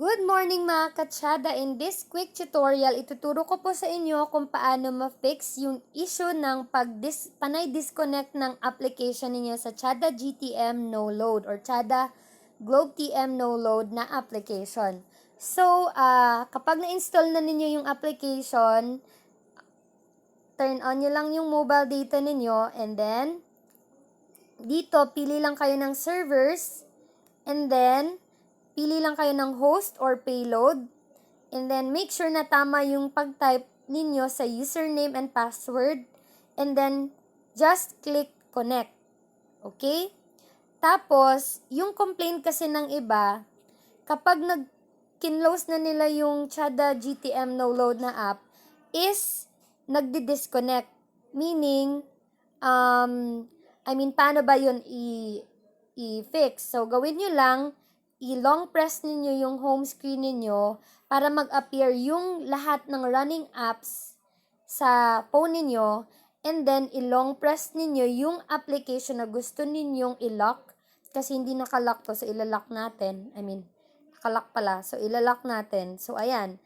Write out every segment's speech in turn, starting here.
Good morning mga katsada! In this quick tutorial, ituturo ko po sa inyo kung paano ma-fix yung issue ng panay disconnect ng application ninyo sa Tsada GTM no load or Tsada Globe TM no load na application. So, kapag na-install na ninyo yung application, turn on nyo lang yung mobile data ninyo and then, dito, pili lang kayo ng servers and then, pili lang kayo ng host or payload. And then, make sure na tama yung pag-type ninyo sa username and password. And then, just click connect. Okay? Tapos, yung complaint kasi ng iba, kapag kinlose na nila yung Tsada GTM no load na app, is nagdi-disconnect. Meaning, paano ba yun i-fix? So, gawin nyo lang, i-long press ninyo yung home screen ninyo para mag-appear yung lahat ng running apps sa phone ninyo and then i-long press ninyo yung application na gusto ninyong i-lock kasi hindi naka-lock to, so ilalock natin. Naka-lock pala, so ilalock natin. So, ayan.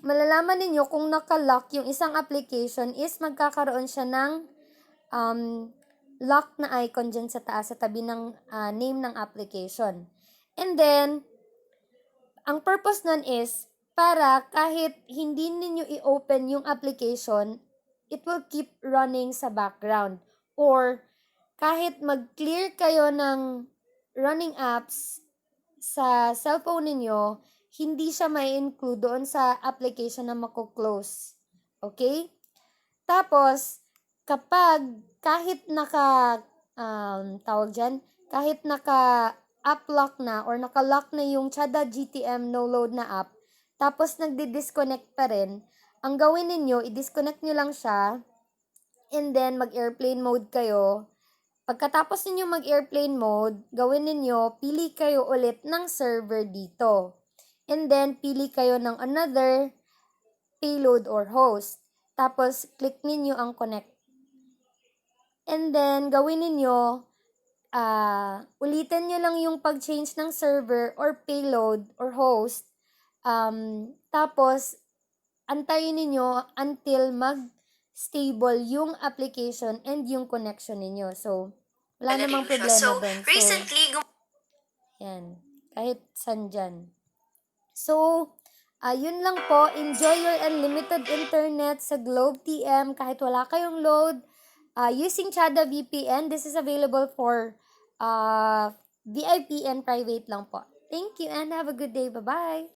Malalaman ninyo kung naka-lock yung isang application is magkakaroon siya ng lock na icon dyan sa taas, sa tabi ng name ng application. And then, ang purpose nun is, para kahit hindi ninyo i-open yung application, it will keep running sa background. Or, kahit mag-clear kayo ng running apps sa cellphone ninyo, hindi siya may include doon sa application na mako-close. Okay? Tapos, kahit kahit naka-up-lock na or naka-lock na yung Tsada GTM no load na app, tapos nagdi-disconnect pa rin, ang gawin ninyo, i-disconnect nyo lang siya, and then mag-airplane mode kayo. Pagkatapos ninyo mag-airplane mode, gawin ninyo, pili kayo ulit ng server dito. And then, pili kayo ng another payload or host. Tapos, click ninyo ang connect. And then, gawin ninyo, ulitin nyo lang yung pag-change ng server or payload or host. Tapos, antayin ninyo until mag-stable yung application and yung connection ninyo. So, wala namang problema doon. So, yan. Kahit saan dyan. So, yun lang po. Enjoy your unlimited internet sa Globe TM kahit wala kayong load. Using TsadaVPN, this is available for VIP and private lang po. Thank you and have a good day. Bye-bye!